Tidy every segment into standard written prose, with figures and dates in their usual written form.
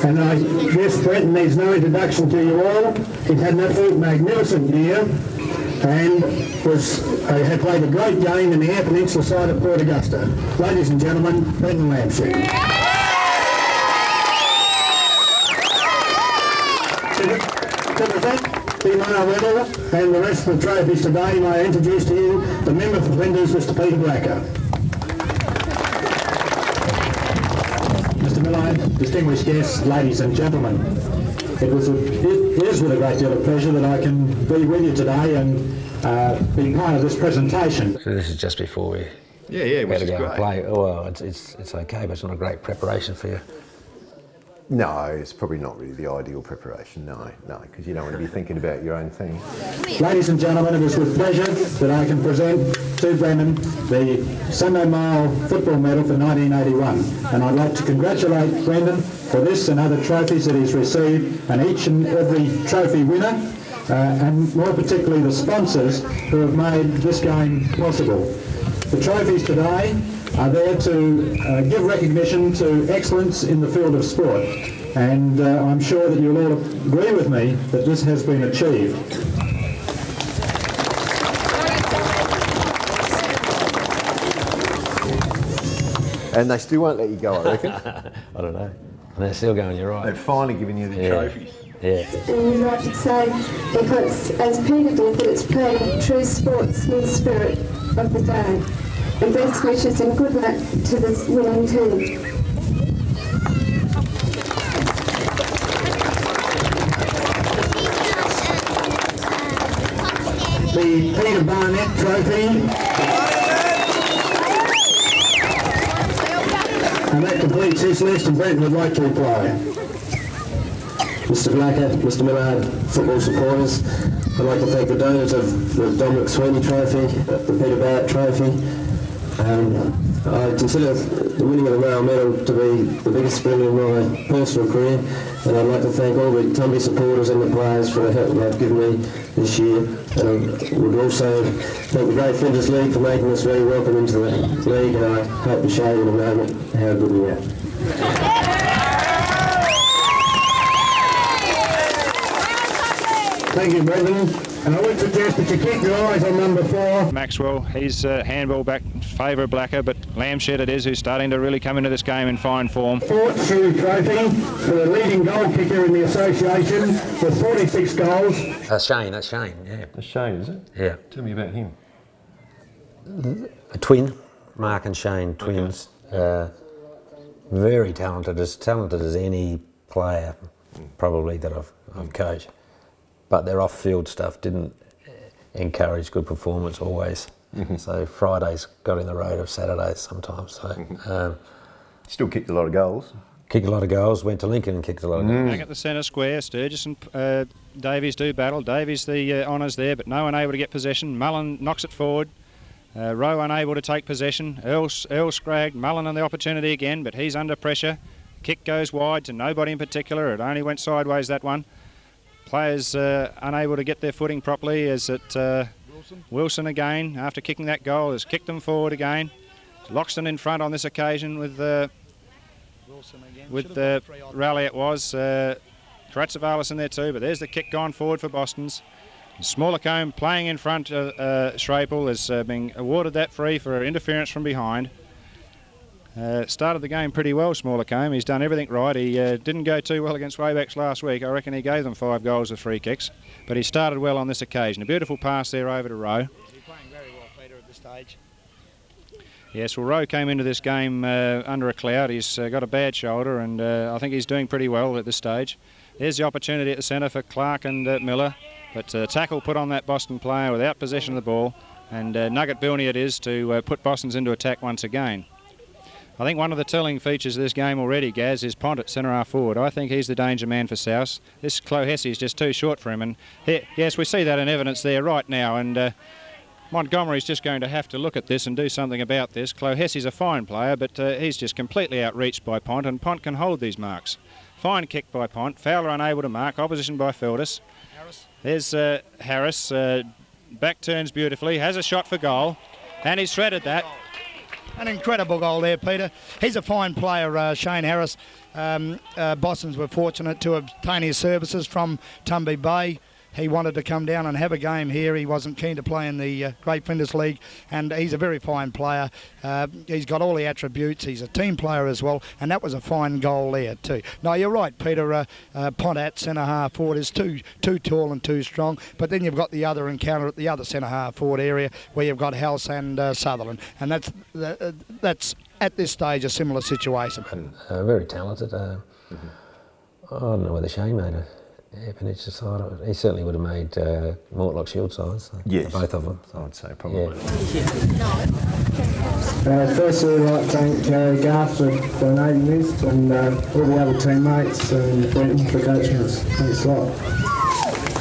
And I guess Brenton needs no introduction to you all. He's had an absolute magnificent year and had played a great game in the Eyre Peninsula side of Port Augusta. Ladies and gentlemen, Brenton Lamshed. To present the Mile Medal and the rest of the trophies today, may I introduce to you the member for Flinders, Mr. Peter Blacker. Mr. Millard, distinguished guests, ladies and gentlemen, it is with a great deal of pleasure that I can be with you today and be part of this presentation. So this is just before we which is go great. and play. Oh, well, it's okay, but it's not a great preparation for you. No, it's probably not really the ideal preparation, no, because you don't want to be thinking about your own thing. Ladies and gentlemen, it is with pleasure that I can present to Brenton the Sunday Mile football medal for 1981. And I'd like to congratulate Brenton for this and other trophies that he's received, and each and every trophy winner, and more particularly the sponsors who have made this game possible. The trophies today are there to give recognition to excellence in the field of sport, and I'm sure that you'll all agree with me that this has been achieved. And they still won't let you go, I reckon. I don't know. And they're still going, you're right. They've finally given you the trophies. Yeah. And I should say, because as Peter did, that it's playing true sportsman spirit of the day. And best wishes and good luck to the winning team. The Peter Barnett Trophy. And that completes his list, and Brenton would like to reply. Mr. Blacker, Mr. Millard, football supporters, I'd like to thank the donors of the Dominic Sweeney Trophy, the Peter Barnett Trophy. I consider the winning of the Male Medal to be the biggest spring in my personal career, and I'd like to thank all the Tumby supporters and the players for the help they've given me this year. And I would also thank the Great Flinders League for making us very welcome into the league, and I hope to show you in a moment how good we are. Thank you, Brenton. And I would suggest that you keep your eyes on number 4. Maxwell, he's handball back in favour of Blacker, but Lamshed it is who's starting to really come into this game in fine form. Fortune Trophy for the leading goal kicker in the association with 46 goals. That's Shane, yeah. That's Shane, is it? Yeah. Tell me about him. A twin, Mark and Shane, twins. Very talented as any player probably that I've coached. But their off-field stuff didn't encourage good performance always. So Fridays got in the road of Saturdays sometimes. So Still kicked a lot of goals. Kicked a lot of goals, went to Lincoln and kicked a lot of goals. Back at the centre square, Sturgis and Davies do battle. Davies the honours there, but no one able to get possession. Mullen knocks it forward. Rowe unable to take possession. Earl scragged. Mullen on the opportunity again, but he's under pressure. Kick goes wide to nobody in particular. It only went sideways, that one. Players unable to get their footing properly as Wilson again, after kicking that goal, has kicked them forward again. Loxton in front on this occasion with Raleigh it was. Karatsavalis in there too, but there's the kick gone forward for Boston's. Smallacombe playing in front of Shrapel is being awarded that free for interference from behind. Started the game pretty well, Smallacombe. He's done everything right. He didn't go too well against Waybacks last week. I reckon he gave them 5 goals with free kicks. But he started well on this occasion. A beautiful pass there over to Rowe. He's playing very well, Peter, at this stage. Yes, well, Rowe came into this game under a cloud. He's got a bad shoulder, and I think he's doing pretty well at this stage. There's the opportunity at the centre for Clark and Miller. But tackle put on that Boston player without possession of the ball. And Nugget Bilney it is to put Boston's into attack once again. I think one of the telling features of this game already, Gaz, is Pont at centre half forward. I think he's the danger man for South. This Clohessy is just too short for him, and yes, we see that in evidence there right now. And Montgomery's just going to have to look at this and do something about this. Clohessy's a fine player, but he's just completely outreached by Pont, and Pont can hold these marks. Fine kick by Pont. Fowler unable to mark. Opposition by Feldis. There's Harris. Back turns beautifully. Has a shot for goal, and he's shredded that. An incredible goal there, Peter. He's a fine player, Shane Harris. Boston's were fortunate to obtain his services from Tumby Bay. He wanted to come down and have a game here. He wasn't keen to play in the Great Flinders League, and he's a very fine player. He's got all the attributes. He's a team player as well, and that was a fine goal there too. No, you're right, Peter. Pontat, centre-half forward, is too tall and too strong, but then you've got the other encounter at the other centre-half forward area where you've got House and Sutherland, and that's at this stage a similar situation. Very talented. I don't know whether Shane made a Peninsula side. He certainly would have made Mortlock Shield sides. So Yes. Both of them. I'd say probably. Yeah. Firstly, I'd like to thank Garth for donating this, and all the other teammates, and Brenton for coaching us. Thanks a lot.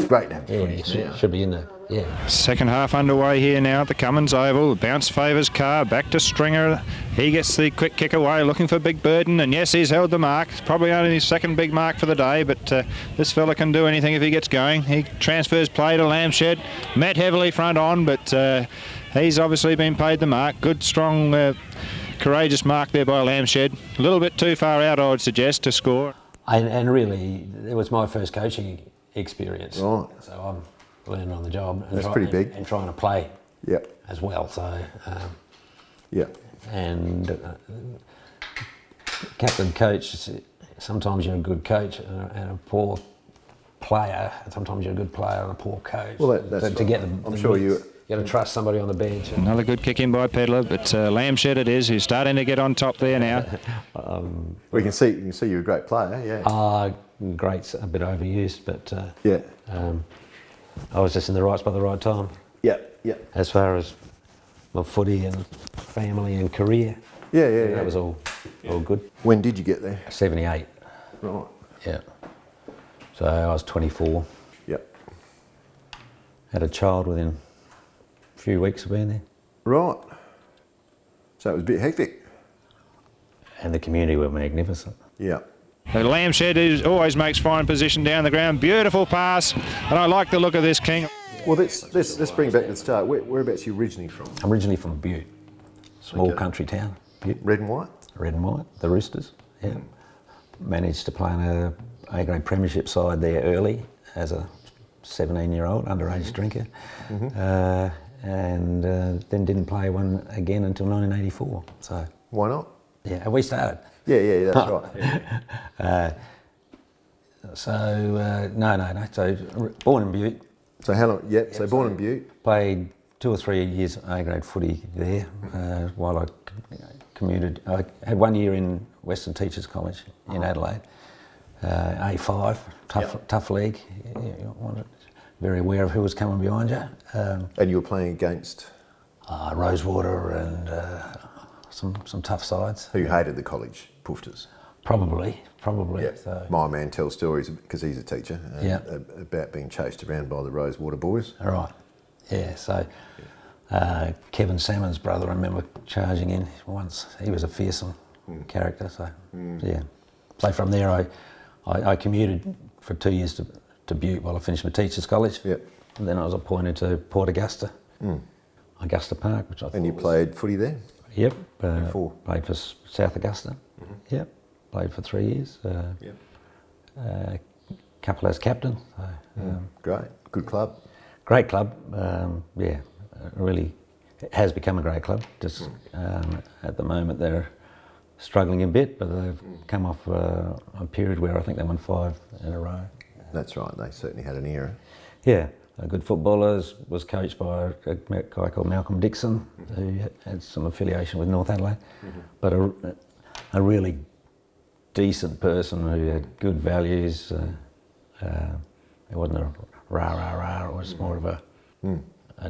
Great to have Yeah, footage it now. should be in there. Yeah. Second half underway here now at the Cummins Oval. Bounce favours Carr, back to Stringer. He gets the quick kick away, looking for Big Burden, and yes, he's held the mark. It's probably only his second big mark for the day, but this fella can do anything if he gets going. He transfers play to Lamshed. Met heavily front on, but he's obviously been paid the mark. Good, strong, courageous mark there by Lamshed. A little bit too far out, I would suggest, to score. And really, it was my first coaching experience. Right. So I'm learning on the job. And That's pretty big. And trying to play Yep. as well. So, Yep. and captain coach, sometimes you're a good coach and a poor player. Sometimes you're a good player and a poor coach. Well, that's to get them. I'm sure you got to trust somebody on the bench. Another good kick in by Pedler, but Lamshed it is, who's starting to get on top there now. We can see you're a great player. Yeah. Great's a bit overused, but Yeah. I was just in the right spot at the right time. Yep. Yep. As far as my footy and family and career, Yeah. Yeah. that was all good. When did you get there? 78, Right. yeah. So I was 24, Yep. had a child within a few weeks of being there. Right. So it was a bit hectic. And the community were magnificent. Yeah. Lamshed always makes fine position down the ground. Beautiful pass, and I like the look of this, King. Well, let's bring back to the start. Whereabouts are you originally from? I'm originally from Butte, small Okay. country town, Butte, Red and white. Red and White, the Roosters. Yeah. Managed to play in a A-grade premiership side there early as a 17-year-old underage drinker, and then didn't play one again until 1984. So Why not? yeah, we started. Yeah. That's right. No. So born in Butte, So how long? Yeah. So born in Butte. played 2 or 3 years A-grade footy there while I commuted. I had 1 year in Western Teachers College in Adelaide. A5, tough league. Very aware of who was coming behind you. And you were playing against Rosewater and some tough sides. who hated the college poofters. Probably. Yeah. So, My man tells stories because he's a teacher Yeah. about being chased around by the Rosewater boys. all right. Yeah. So Kevin Salmon's brother, I remember charging in once. He was a fearsome character. So yeah. So from there, I commuted for 2 years to Butte while I finished my teachers' college. Yep. And then I was appointed to Port Augusta, Augusta Park, which I thought And you was- played footy there? Yep. Before? Played for South Augusta. Yep. Played for 3 years. Couple as captain. So, Great. Good club. great club. Really it has become a great club. Just at the moment they're struggling a bit, but they've come off a period where I think they won 5 in a row. That's right. They certainly had an era. Yeah, a good footballers. Was coached by a guy called Malcolm Dixon, who had some affiliation with North Adelaide, but a really decent person who had good values. It wasn't a rah. It was more of a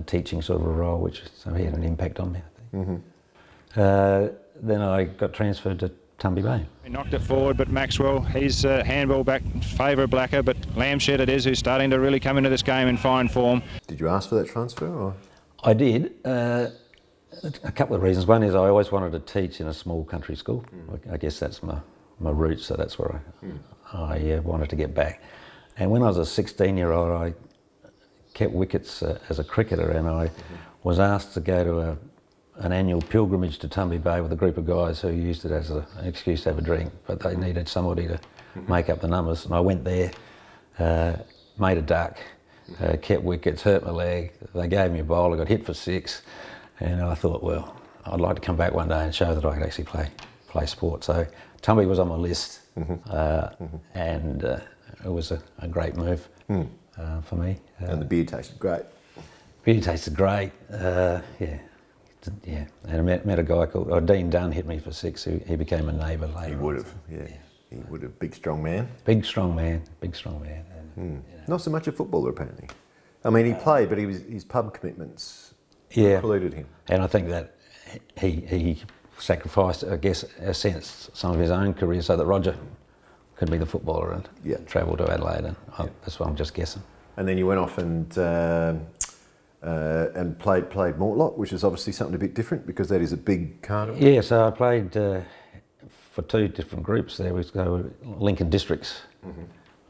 teaching sort of a role, so he had an impact on me, I think. Then I got transferred to Tumby Bay. He knocked it forward, but Maxwell, he's handball back in favour of Blacker, but Lamshed it is, who's starting to really come into this game in fine form. Did you ask for that transfer? Or? I did. A couple of reasons. One is I always wanted to teach in a small country school. I guess that's my roots, so that's where I wanted to get back. And when I was a 16-year-old, I kept wickets as a cricketer, and I was asked to go to an annual pilgrimage to Tumby Bay with a group of guys who used it as an excuse to have a drink, but they needed somebody to make up the numbers. And I went there, made a duck, kept wickets, hurt my leg. They gave me a bowl, I got hit for 6, and I thought, well, I'd like to come back one day and show that I could actually play sport. So Tumby was on my list, and it was a great move for me. And the beer tasted great. Beer tasted great, yeah. And I met a guy called Dean Dunn, hit me for 6. He became a neighbour later. He would have, yeah. He would have. Big, strong man. Big, strong man. Not so much a footballer, apparently. I mean, he played, but his pub commitments precluded him. And I think that he sacrificed, I guess, a sense, some of his own career so that Roger could be the footballer and travel to Adelaide. And that's what I'm just guessing. And then you went off and played Mortlock, which is obviously something a bit different because that is a big carnival. Yeah, so I played for 2 different groups there. We go Lincoln Districts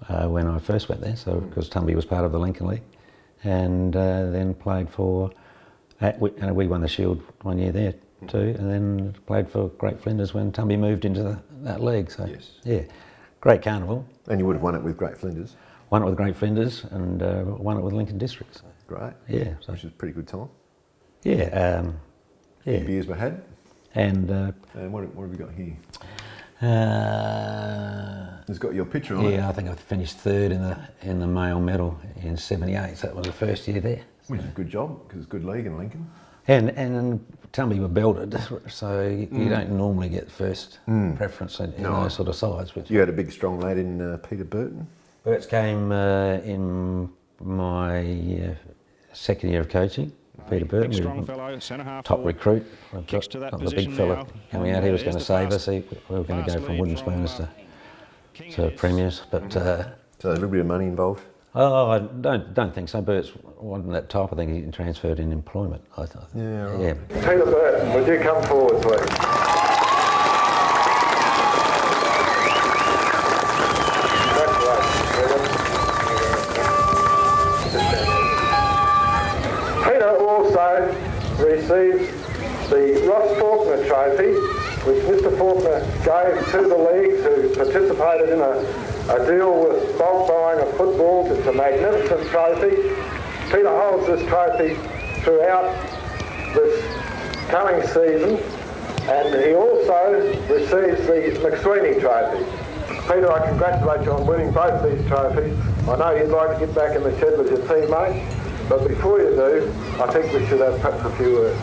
when I first went there, so because Tumby was part of the Lincoln League, and then played for, we won the Shield one year there too, and then played for Great Flinders when Tumby moved into that league. So yeah, great carnival. And you would have won it with Great Flinders? Won it with Great Flinders and won it with Lincoln Districts. Great. Yeah. So, which is a pretty good time. Yeah. Beers were had. And what have we got here? It's got your picture on it. Yeah, I think I finished 3rd in the male medal in '78. So that was the first year there. Which is a good job because it's a good league in Lincoln. And Tumby were belted, so you don't normally get first preference in those sort of sides. You had a big strong lad in Peter Burton. Burts came in my second year of coaching. Peter Burton, strong fellow, centre half, top recruit. Got the big fella coming out. He was going to save us. We were going to go from wooden spoons to premiers, but so a little bit of money involved. Oh, I don't think so. Burt's wasn't that type. I think he transferred in employment. Yeah, right. Yeah. Peter Burton, would you come forward, please? Receives the Ross Faulkner Trophy, which Mr Faulkner gave to the leagues who participated in a deal with bulk buying of footballs. It's a magnificent trophy. Peter holds this trophy throughout this coming season, and he also receives the McSweeney Trophy. Peter, I congratulate you on winning both these trophies. I know you'd like to get back in the shed with your teammates, but before you do, I think we should have perhaps a few words.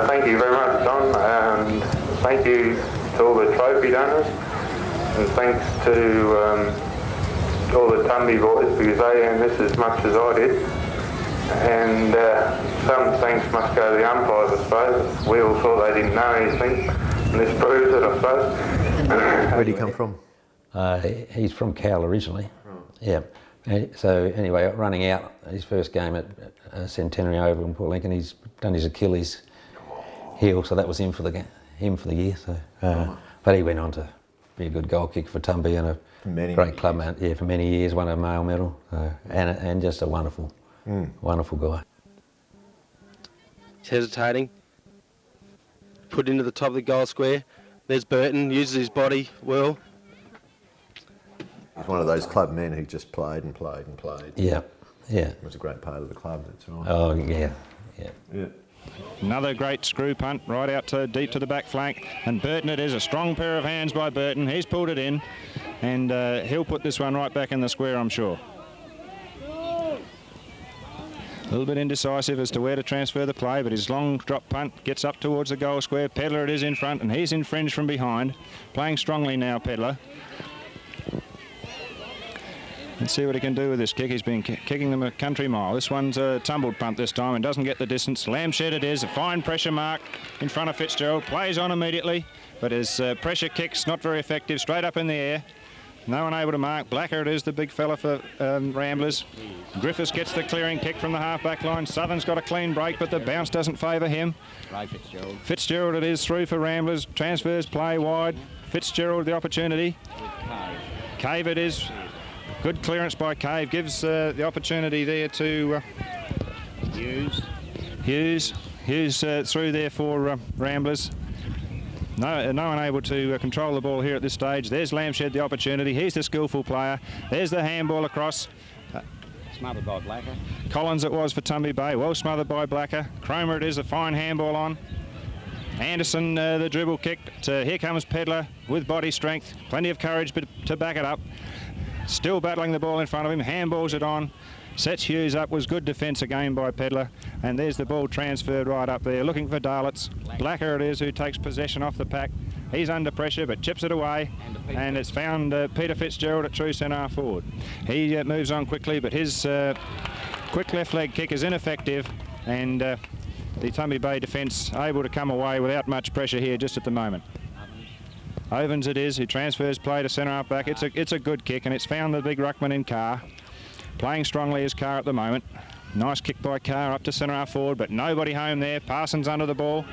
Thank you very much, John, and thank you to all the trophy donors, and thanks to all the Tumby boys because they earned this as much as I did. And some thanks must go to the umpires, I suppose. We all thought they didn't know anything, and this proves it, I suppose. Where did he come from? He's from Cowell originally. Yeah. So anyway, running out his first game at Centenary Oval in Port Lincoln, he's done his Achilles heel, so that was him for the year. So, but he went on to be a good goal kicker for Tumby and a great club man. Yeah, for many years, won a male medal, and just a wonderful guy. He's hesitating. Put into the top of the goal square. There's Burton, uses his body well. He's one of those club men who just played and played and played. Yeah. He was a great part of the club, that's right. Oh, yeah. Another great screw punt right out to deep to the back flank, and Burton it is. A strong pair of hands by Burton. He's pulled it in, and he'll put this one right back in the square, I'm sure. A little bit indecisive as to where to transfer the play, but his long drop punt gets up towards the goal square. Pedler it is in front, and he's infringed from behind. Playing strongly now, Pedler. Let's see what he can do with this kick. He's been kicking them a country mile. This one's a tumbled punt this time and doesn't get the distance. Lamshed it is. A fine pressure mark in front of Fitzgerald. Plays on immediately, but his pressure kick's not very effective. Straight up in the air. No one able to mark. Blacker it is, the big fella for Ramblers. Griffiths gets the clearing kick from the half-back line. Southern's got a clean break, but the bounce doesn't favour him. Fitzgerald. Fitzgerald it is through for Ramblers. Transfers play wide. Fitzgerald the opportunity. Cave it is. Good clearance by Cave, gives the opportunity there to Hughes through there for Ramblers. No one able to control the ball here at this stage. There's Lamshed, the opportunity. He's the skillful player. There's the handball across. Smothered by Blacker. Collins it was for Tumby Bay. Well smothered by Blacker. Cromer it is, a fine handball on. Anderson, the dribble kick. Here comes Pedlar with body strength. Plenty of courage to back it up. Still battling the ball in front of him. Handballs it on. Sets Hughes up. Was good defence again by Pedlar. And there's the ball transferred right up there. Looking for Darlitz. Blacker it is who takes possession off the pack. He's under pressure but chips it away. And it's found Peter Fitzgerald at true centre forward. He moves on quickly, but his quick left leg kick is ineffective. And the Tumby Bay defence able to come away without much pressure here just at the moment. Ovens it is who transfers play to centre half back. It's a good kick, and it's found the big ruckman in Carr. Playing strongly as Carr at the moment. Nice kick by Carr up to centre half forward, but nobody home there. Parsons under the ball,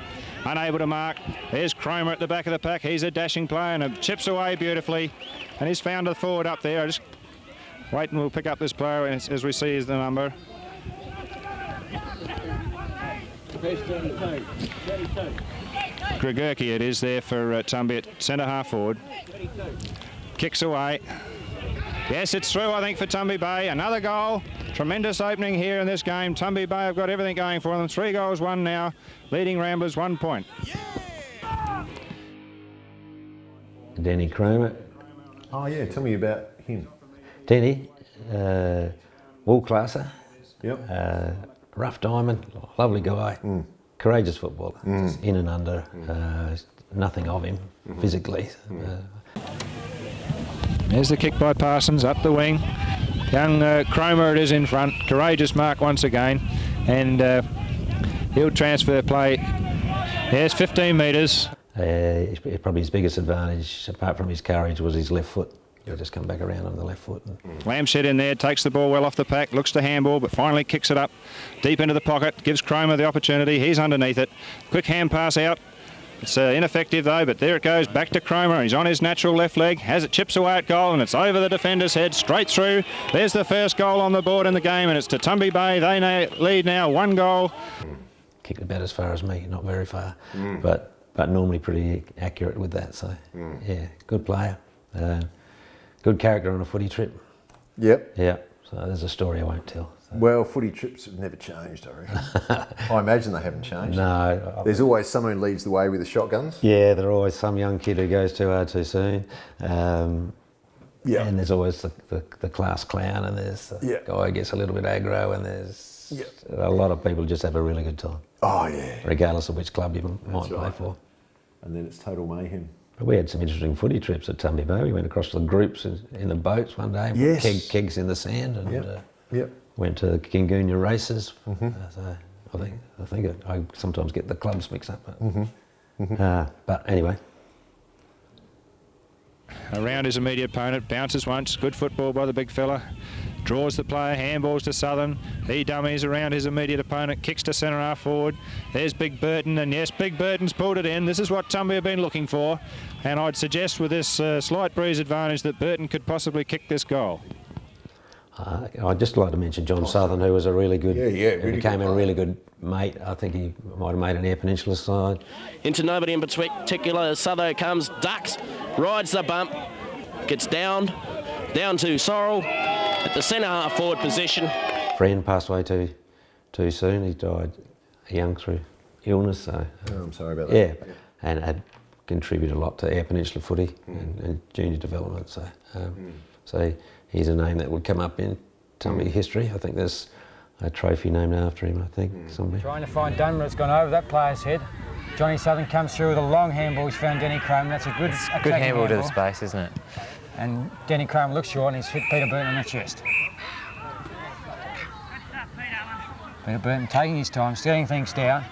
unable to mark. There's Cromer at the back of the pack. He's a dashing player and chips away beautifully, and he's found a forward up there. Just wait and we'll pick up this player as we see is the number. 32. Gregurki it is there for Tumby at centre half forward. Kicks away. Yes, it's through, I think, for Tumby Bay. Another goal. Tremendous opening here in this game. Tumby Bay have got everything going for them. 3 goals, 1 now. Leading Ramblers 1 point. Denny Cromer. Oh, yeah, tell me about him. Denny, wool classer. Yep. Rough diamond, lovely guy. Courageous footballer. Just in and under. Nothing of him physically. There's the kick by Parsons up the wing. Young Cromer it is in front. Courageous mark once again. And he'll transfer play. Yes, 15 metres. Probably his biggest advantage, apart from his courage, was his left foot. He'll just come back around on the left foot. Lamshed in there, takes the ball well off the pack, looks to handball, but finally kicks it up deep into the pocket, gives Cromer the opportunity. He's underneath it. Quick hand pass out. It's ineffective though, but there it goes, back to Cromer. He's on his natural left leg, has it, chips away at goal, and it's over the defender's head, straight through. There's the first goal on the board in the game, and it's to Tumby Bay. They lead now 1 goal. Kicked about as far as me, not very far, but normally pretty accurate with that. So yeah, good player, good character on a footy trip. Yep. Yeah. So there's a story I won't tell. So. Well, footy trips have never changed, I reckon. I imagine they haven't changed. No. There's always someone who leads the way with the shotguns. Yeah, there's always some young kid who goes too hard too soon. And there's always the class clown, and there's the guy who gets a little bit aggro, and there's a lot of people just have a really good time. Oh, yeah. Regardless of which club you might play for. And then it's total mayhem. But we had some interesting footy trips at Tumby Bay. We went across to the groups in the boats one day, kegs in the sand, and went to the Kingunya races. So I sometimes get the clubs mixed up. But anyway. Around his immediate opponent, bounces once, good football by the big fella. Draws the player, handballs to Southern. He dummies around his immediate opponent, kicks to centre half forward. There's Big Burton, and yes, Big Burton's pulled it in. This is what Tumby have been looking for. And I'd suggest with this slight breeze advantage that Burton could possibly kick this goal. I'd just like to mention John Southern, who was a really good, really became a really good mate. I think he might have made an Eyre Peninsula side. Into nobody in particular, Southo comes, ducks, rides the bump, gets down to Sorrel at the centre half forward position. Friend passed away too soon. He died young through illness. So I'm sorry about that. Yeah, and had contributed a lot to Eyre Peninsula footy and junior development. So he's a name that would come up in Tumby history. I think there's a trophy named after him, I think, somewhere. Trying to find Dunn, it's gone over that player's head. Johnny Southern comes through with a long handball. He's found Denny Cromer. That's a good handball to the space, isn't it? And Denny Cromer looks short, and he's hit Peter Burton on the chest. Peter Burton taking his time, stealing things down.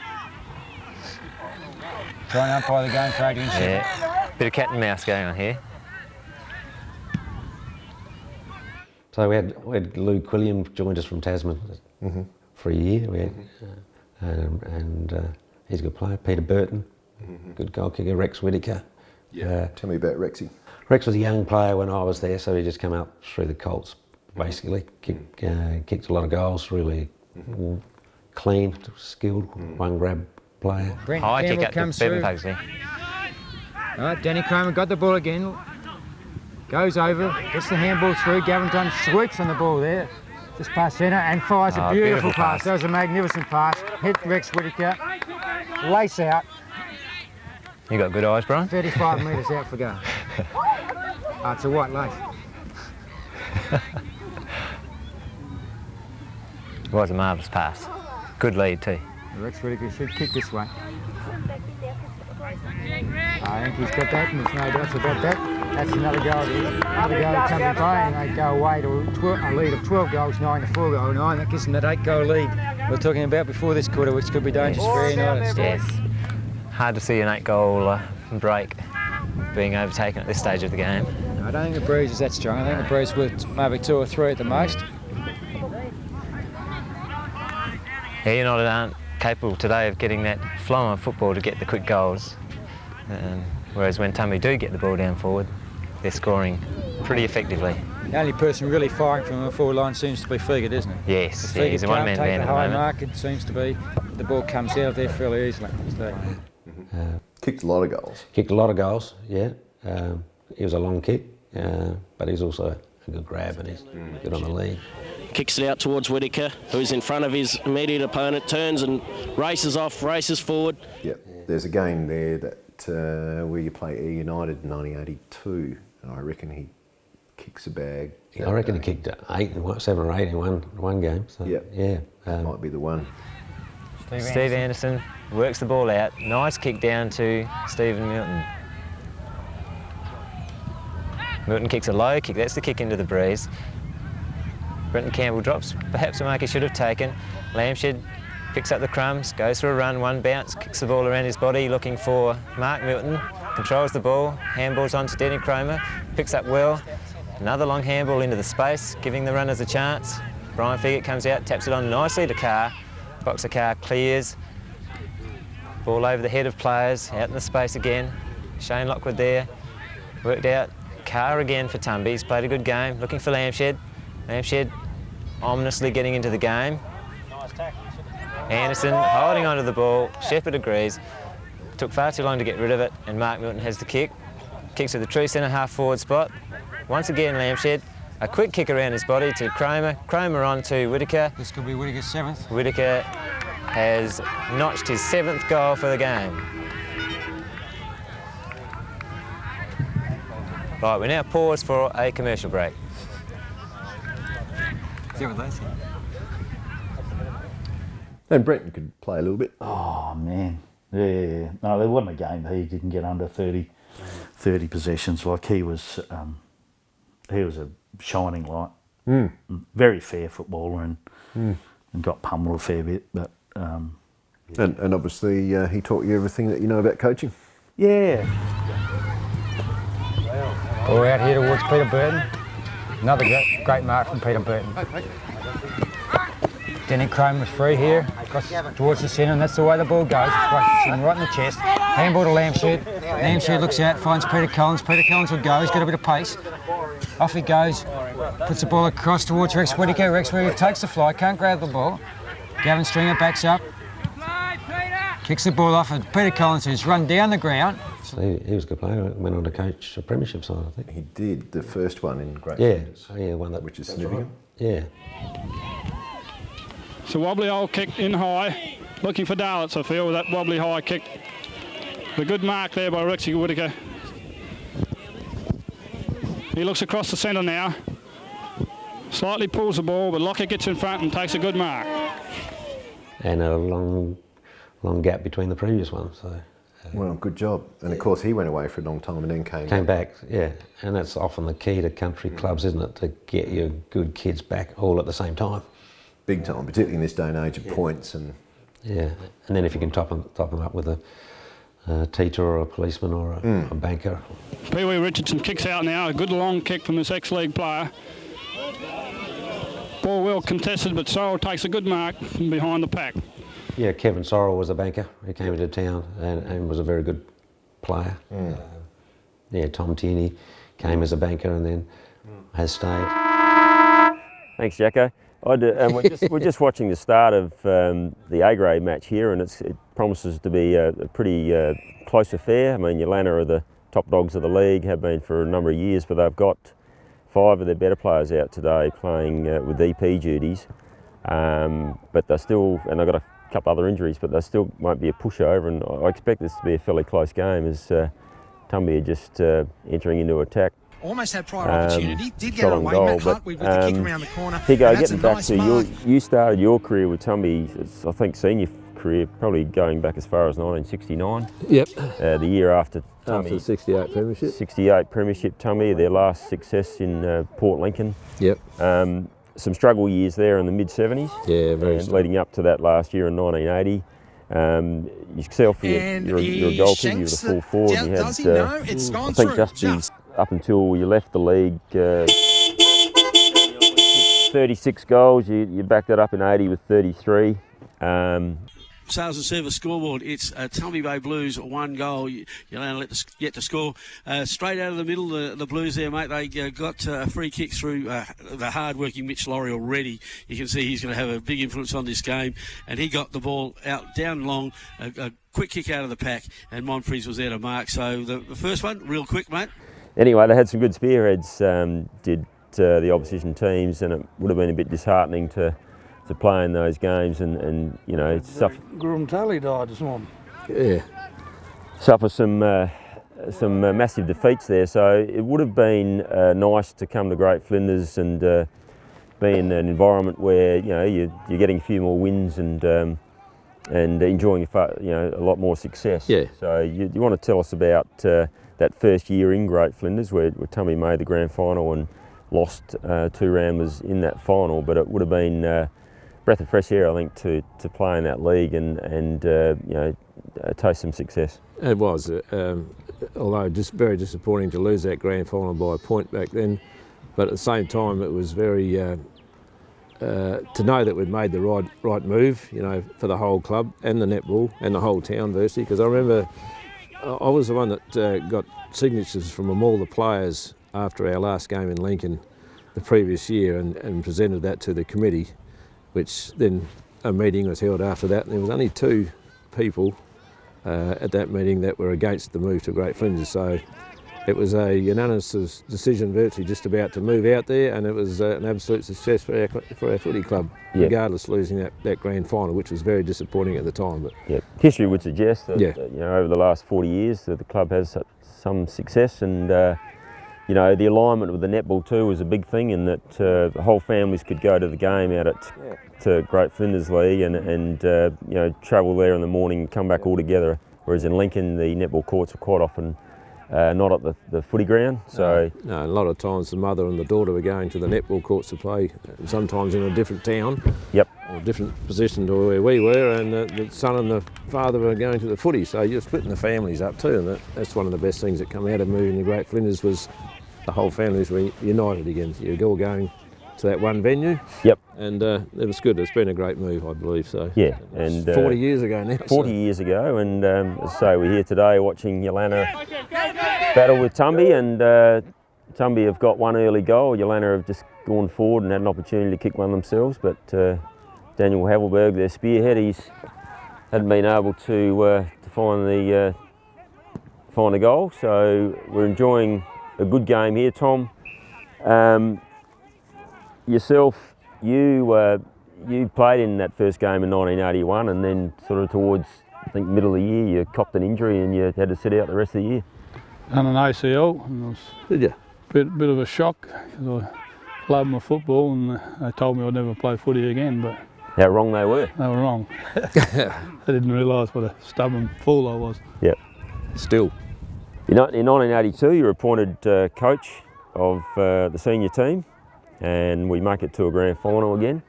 Trying to umpire the game for Adrian Shepherd. Yeah, bit of cat and mouse going on here. So we had Lou Quilliam joined us from Tasman for a year. We had, and he's a good player. Peter Burton, good goal kicker. Rex Whittaker. Tell me about Rexy. Rex was a young player when I was there, so he just came up through the Colts basically. Kicked a lot of goals, really clean, skilled, one grab player. High kick up to Bevan Pugsley. All right, Danny Cromer got the ball again. Goes over, gets the handball through. Gavin Dunn sweeps on the ball there. Just past centre and fires a beautiful pass. That was a magnificent pass. Hit Rex Whittaker. Lace out. You got good eyes, Brian? 35 metres out for goal. It's a white lace. It was a marvellous pass. Good lead too. Rex Whittaker should kick this way. I think he's got that, and there's no doubts about that. That's another goal. Another goal at Tumby Bay, and they go away to a lead of 12 goals, 9 to 4 goals, 9. That gives them that 8-goal lead we're talking about before this quarter, which could be dangerous for United. Yes. Hard to see an 8-goal break being overtaken at this stage of the game. No, I don't think the Breeze is that strong. I think the Breeze with maybe 2 or 3 at the most. Yeah, United aren't capable today of getting that flow of football to get the quick goals. Whereas when Tumby do get the ball down forward, they're scoring pretty effectively. The only person really firing from the forward line seems to be Fegert, isn't it? Yes, yeah, he's a one-man band at the moment. Mark, it seems to be. The ball comes out of there fairly easily. Kicked a lot of goals. Kicked a lot of goals, yeah. He was a long kick, but he's also a good grab and he's good on the lead. Kicks it out towards Whittaker, who's in front of his immediate opponent, turns and races off, races forward. Yep, there's a game there that where you play E United in 1982, and I reckon he kicks a bag. Yeah, I reckon he kicked 7 or 8 in one game. So, yeah, might be the one. Steve Anderson works the ball out. Nice kick down to Stephen Milton. Milton kicks a low kick. That's the kick into the breeze. Brenton Campbell drops perhaps a mark he should have taken. Lamshed picks up the crumbs, goes for a run, one bounce, kicks the ball around his body looking for Mark Milton, controls the ball, handballs on to Denny Cromer, picks up well, another long handball into the space, giving the runners a chance. Brian Fegert comes out, taps it on nicely to Carr, Boxer Carr clears, ball over the head of players, out in the space again, Shane Lockwood there, worked out, Carr again for Tumby, he's played a good game, looking for Lamshed. Lamshed ominously getting into the game. Anderson holding onto the ball, Shepherd agrees. Took far too long to get rid of it, and Mark Milton has the kick. Kicks to the true centre half forward spot. Once again Lamshed, a quick kick around his body to Cromer. Cromer on to Whittaker. This could be Whittaker's 7th. Whittaker has notched his 7th goal for the game. Right, we now pause for a commercial break. And Brenton could play a little bit. Oh, man. Yeah. No, there wasn't a game he didn't get under 30 possessions. Like, he was a shining light. Very fair footballer and got pummeled a fair bit. But and obviously he taught you everything that you know about coaching. Yeah. We're out here towards Peter Burton. Another great mark from Peter Burton. Denny Cromer was free here, across towards the centre, and that's the way the ball goes. It's right in the chest. Handball to Lamshed. Lamshed looks out, finds Peter Collins. Peter Collins will go, he's got a bit of pace. Off he goes, puts the ball across towards Rex Whittaker. Rex Whittaker takes the fly, can't grab the ball. Gavin Stringer backs up, kicks the ball off, and Peter Collins has run down the ground. So he was a good player, went on to coach a premiership side, I think. He did, the first one in Great Flinders. Yeah, one that... Which is significant. Yeah. It's a wobbly old kick in high, looking for Darlitz, I feel, with that wobbly high kick. A good mark there by Rexy Whittaker. He looks across the centre now. Slightly pulls the ball, but Lockett gets in front and takes a good mark. And a long gap between the previous ones. So. Well, good job. And of course he went away for a long time and then came back. Yeah, and that's often the key to country clubs, isn't it? To get your good kids back all at the same time. Big time, particularly in this day and age of points and... Yeah, and then if you can top them up with a teacher or a policeman or a banker. Pee Wee Richardson kicks out now, a good long kick from this ex-league player. Ball well contested, but Sorrell takes a good mark from behind the pack. Yeah, Kevin Sorrell was a banker who came into town and was a very good player. Yeah, Tom Tierney came as a banker and then has stayed. Thanks, Jacko. We're just watching the start of the A-grade match here, and it promises to be a pretty close affair. I mean, Yolana are the top dogs of the league, have been for a number of years, but they've got 5 of their better players out today playing with EP duties. But they're still, and they've got a couple other injuries, but they still won't be a pushover, and I expect this to be a fairly close game as Tumby are just entering into attack. Almost had prior opportunity, did get away, Matt Hunt with the kick around the corner. Higo, getting back to you started your career with Tumby, I think senior career, probably going back as far as 1969. Yep. The year after Tumby. After the 68 premiership. 68 premiership Tumby, their last success in Port Lincoln. Yep. Some struggle years there in the mid-70s. Yeah, very leading up to that last year in 1980. Yourself, you're a goalkeeper, you're the full forward. You had, I think just up until you left the league, 36 goals. You backed that up in 80 with 33. Sales and service scoreboard. It's Tumby Bay Blues 1 goal. You're allowed to get to score. Straight out of the middle, the Blues there, mate. They got a free kick through the hard-working Mitch Laurie already. You can see he's going to have a big influence on this game. And he got the ball out down long, a quick kick out of the pack, and Monfries was there to mark. So the first one, real quick, mate. Anyway, they had some good spearheads, did the opposition teams, and it would have been a bit disheartening to play in those games and you know, suffer. Grum Tally died this morning. Yeah. Suffer some massive defeats there, so it would have been nice to come to Great Flinders and be in an environment where you're getting a few more wins and enjoying a lot more success. Yeah. So you want to tell us about that first year in Great Flinders where Tumby made the grand final and lost 2 rounders in that final, but it would have been breath of fresh air, I think, to play in that league and taste some success. It was, although just very disappointing to lose that grand final by a point back then, but at the same time it was very to know that we'd made the right move, for the whole club and the netball and the whole town virtually, because I remember I was the one that got signatures from all the players after our last game in Lincoln the previous year and presented that to the committee, which then a meeting was held after that, and there was only 2 people at that meeting that were against the move to Great Flinders. So it was a unanimous decision virtually just about to move out there, and it was an absolute success for our footy club, regardless of losing that grand final, which was very disappointing at the time. But history would suggest that over the last 40 years that the club has some success, and the alignment with the netball too was a big thing, in that the whole families could go to the game out to Great Flinders League and travel there in the morning and come back all together, whereas in Lincoln the netball courts were quite often not at the footy ground. So no, a lot of times the mother and the daughter were going to the netball courts to play, sometimes in a different town, or different position to where we were, and the son and the father were going to the footy. So you're splitting the families up too, and that's one of the best things that come out of moving to Great Flinders was the whole families were united again. You're all going to that one venue. And it was good. It's been a great move, I believe. So and 40 years ago now. 40 years ago, and as I say, we're here today watching Yolana battle with Tumby, and Tumby have got 1 early goal. Yolana have just gone forward and had an opportunity to kick one themselves, but Daniel Havelberg, their spearhead, hadn't been able to find the goal. So we're enjoying a good game here, Tom. Yourself, you played in that first game in 1981, and then sort of towards, I think, middle of the year, you copped an injury and you had to sit out the rest of the year. And an ACL. And it was Did you? Bit of a shock, because I loved my football, and they told me I'd never play footy again. But how wrong they were. They were wrong. I didn't realise what a stubborn fool I was. Still. In 1982, you were appointed coach of the senior team, and we make it to a grand final again,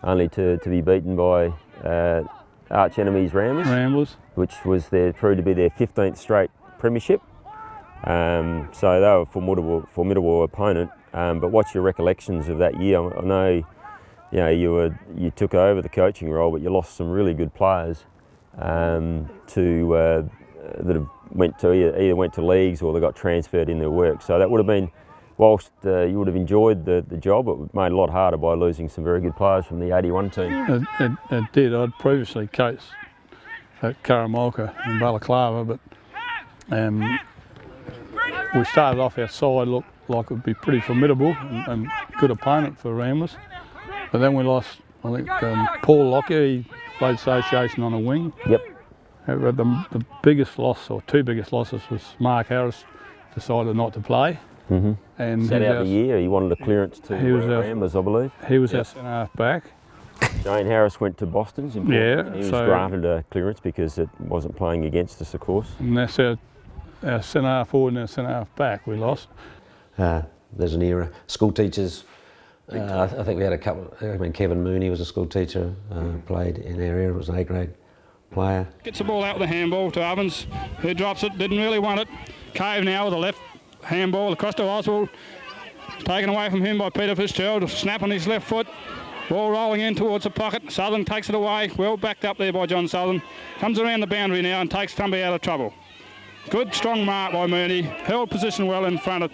only to be beaten by arch enemies Ramblers, which was proved to be their 15th straight premiership. So they were a formidable opponent. But what's your recollections of that year? I know, you took over the coaching role, but you lost some really good players that have either went to leagues or they got transferred in their work. So that would have been whilst you would have enjoyed the job, it was made a lot harder by losing some very good players from the 81 team. It did. I'd previously coached at Karamalka and Balaclava, but we started off our side looked like it would be pretty formidable and good opponent for Ramblers. But then we lost, I think, Paul Lockyer. He played association on a wing. Yep. The biggest loss, or two biggest losses, was Mark Harris decided not to play. Mm-hmm. And sat out the year. He wanted a clearance to Ramblers, I believe. He was our centre half back. Shane Harris went to Boston's. Yeah. He was granted a clearance because it wasn't playing against us, of course. And that's our centre half forward and our centre half back we lost. There's an era. School teachers. I think we had a couple. I mean, Kevin Mooney was a school teacher. Played in our era. Was an A-grade player. Gets the ball out with the handball to Ovens, who drops it. Didn't really want it. Cave now with a left handball across to Oswald. Taken away from him by Peter Fitzgerald. Snap on his left foot. Ball rolling in towards the pocket. Southern takes it away. Well backed up there by John Southern. Comes around the boundary now and takes Tumby out of trouble. Good strong mark by Mooney. Held position well in front of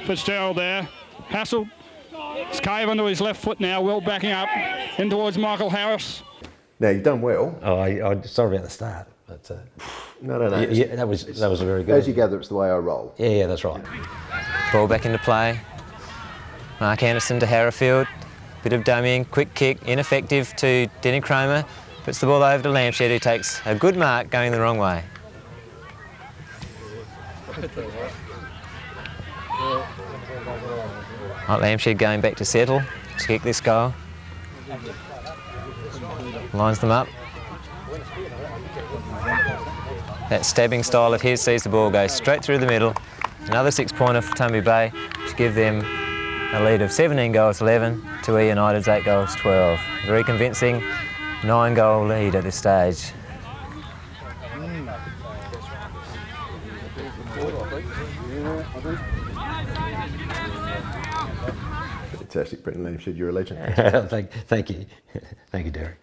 Fitzgerald there. Hassel. It's Cave under his left foot now. Well backing up in towards Michael Harris. Now you've done well. Oh, I'm sorry about the start. But, no. Yeah, that was a very good. As you gather, it's the way I roll. Yeah, that's right. Ball back into play. Mark Anderson to Harrowfield. Bit of dummying, quick kick, ineffective to Denny Cromer. Puts the ball over to Lamshed, who takes a good mark going the wrong way. Lamshed going back to settle to kick this goal. Lines them up. That stabbing style of his sees the ball go straight through the middle. Another 6-pointer for Tumby Bay to give them a lead of 17 goals 11 to E United's 8 goals 12. Very convincing 9-goal lead at this stage. Fantastic, Brenton Lamshed, you're a legend. Thank you. Thank you, Derek.